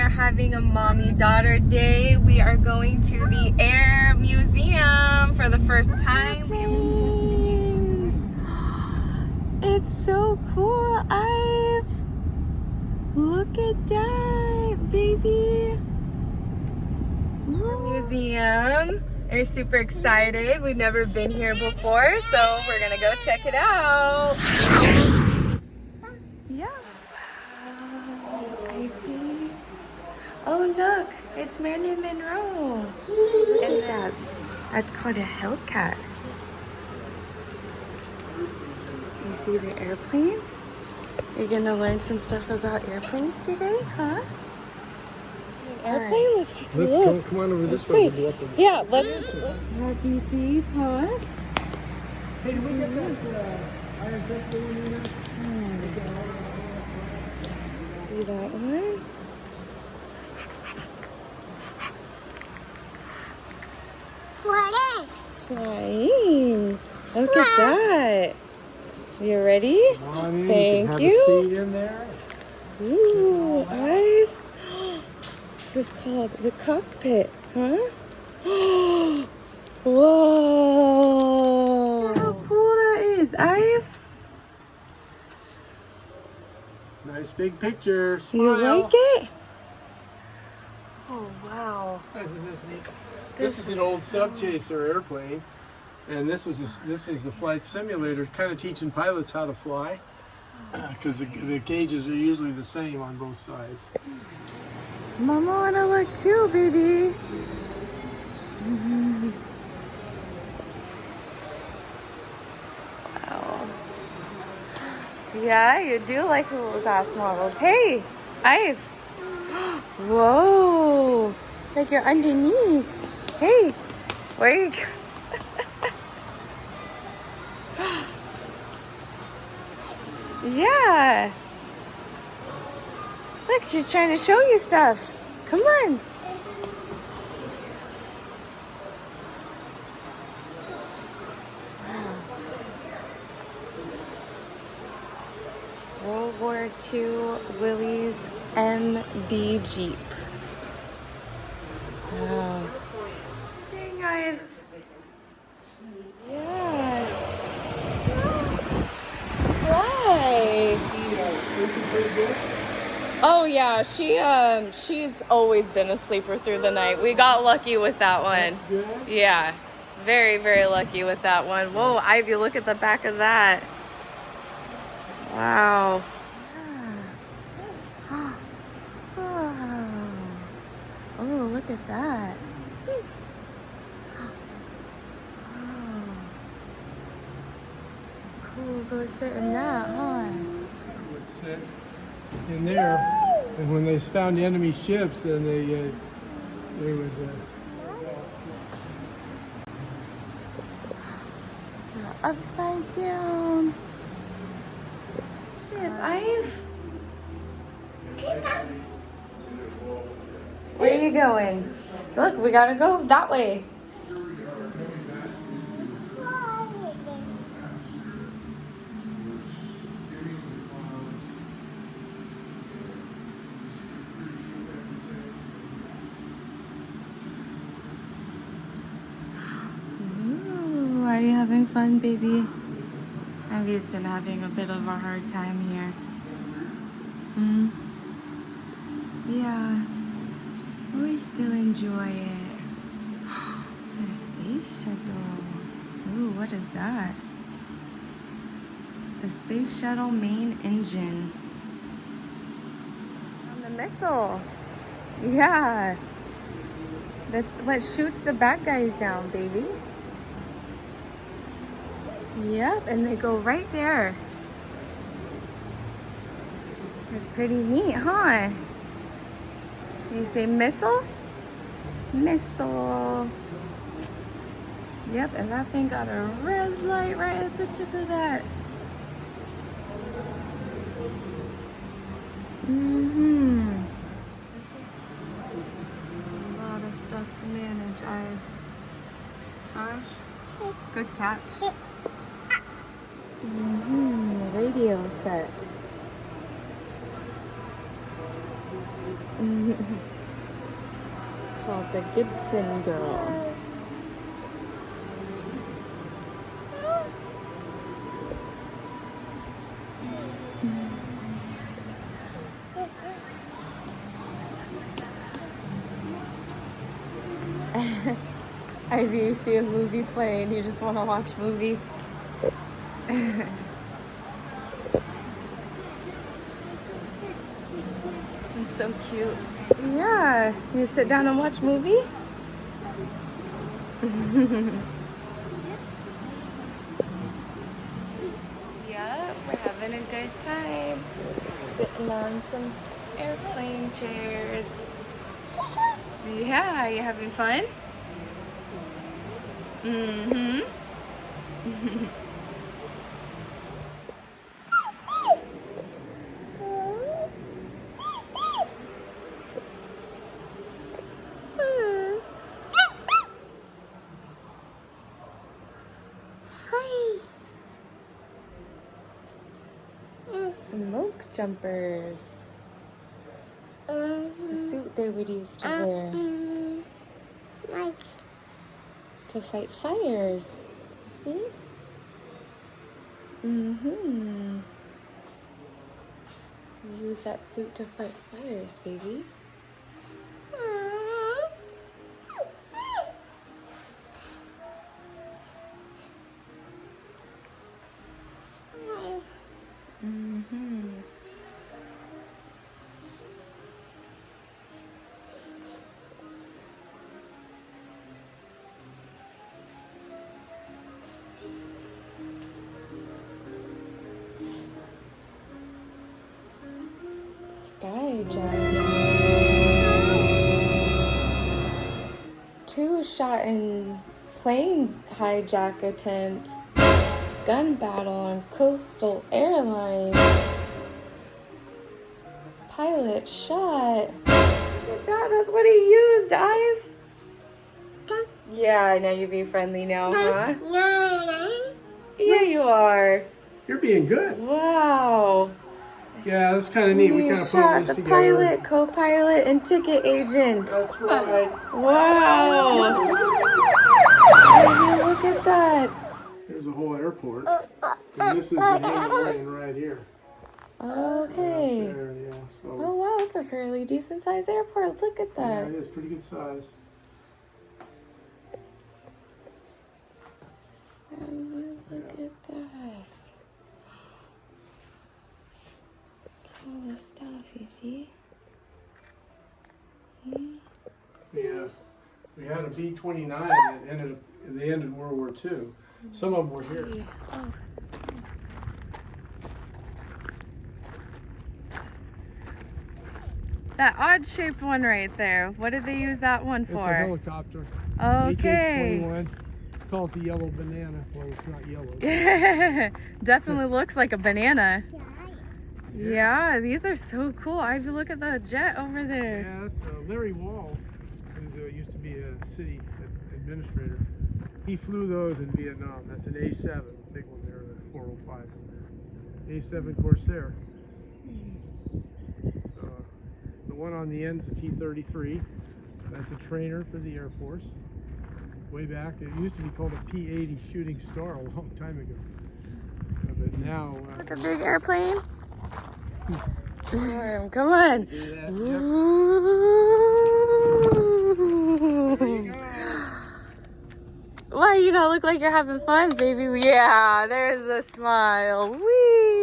are having a mommy-daughter day. We are going to the Air Museum for the first time. It's so cool, Ive. Look at that, baby. Museum. We're super excited. We've never been here before, so we're gonna go check it out. Yeah. Baby. Oh look, it's Marilyn Monroe. And that's called a Hellcat. You see the airplanes? You're gonna learn some stuff about airplanes today, huh? Airplane? Let's go. Come on over this way. Yeah, let's happy feet, huh? Hey, did we get that ISS going in there? See that one? Flying. Look at that. You ready? Thank have you. A seat in there. Ooh, this is called the cockpit, huh? Whoa! How cool that is, Ive. Nice big picture. Smile. You like it? Oh wow! Isn't this neat? This is an old Subchaser airplane, and this is the flight simulator, kind of teaching pilots how to fly, because the gauges are usually the same on both sides. Mama wanna look too, baby. Wow. Yeah, you do like the little glass models. Hey, Ive. Whoa. It's like you're underneath. Hey, where are you going? Yeah. Look, she's trying to show you stuff. Come on. Wow. World War II Willys MB Jeep. Wow. Hey guys. Yeah. Fly. Oh yeah, she's always been a sleeper through the night. We got lucky with that one. That's good. Yeah, very, very lucky with that one. Whoa, Ivy, look at the back of that. Wow. Wow. Oh, look at that. Cool, go sit in that, huh? Would sit in there, and when they found enemy ships, then they would. So upside down. Ship, Ive. Where are you going? Look, we gotta go that way. Ooh, are you having fun, baby? Ivy's been having a bit of a hard time here. Yeah. We still enjoy it. A space shuttle. Ooh, what is that? The space shuttle main engine. On the missile. Yeah. That's what shoots the bad guys down, baby. Yep, and they go right there. It's pretty neat, huh? You say missile? Missile. Yep, and that thing got a red light right at the tip of that. It's a lot of stuff to manage, Huh? Good catch. Radio set. Called the Gibson Girl. Ivy, you see a movie playing, you just want to watch movie. It's so cute. Yeah, you sit down and watch movie? Yeah, we're having a good time. Sitting on some airplane chairs. Yeah, you having fun? Mm-hmm. Smoke jumpers. It's a suit they would use to wear. To fight fires. See? Mm-hmm. Use that suit to fight fires, baby. Mm-hmm. Skyjacking. 2 shot in plane hijack attempt. Gun battle on coastal airline. Pilot shot. Look at that, that's what he used, Ive. Yeah, I know you're being friendly now, huh? Yeah, you are. You're being good. Wow. Yeah, that's kind of neat. We You kind of shot put this the together. pilot, co-pilot, and ticket agent. That's right. Wow. Baby, look at that. There's a whole airport. And this is the hangar lane right here. Okay. Right there, yeah. So, Oh wow, it's a fairly decent sized airport. Look at yeah, that. it is pretty good size. Look at that. All the stuff, you see? Yeah. We had a B-29 that ended World War II. Some of them were here. Oh. That odd-shaped one right there. What did they use that one It's a for? helicopter. Okay. HH-21. Call it the yellow banana. Well, it's not yellow. Definitely looks like a banana. Yeah, these are so cool. Ivy, look at the jet over there. Yeah, that's Larry Wall, who used to be a city administrator. He flew those in Vietnam. That's an A7, big one there, the 405. A7 Corsair. So the one on the end is a T-33. That's a trainer for the Air Force. Way back, it used to be called a P-80 Shooting Star a long time ago. But now... Like a big airplane? Come on. Do that. There you go. Why, you don't look like you're having fun, baby? Yeah, there's the smile. Whee!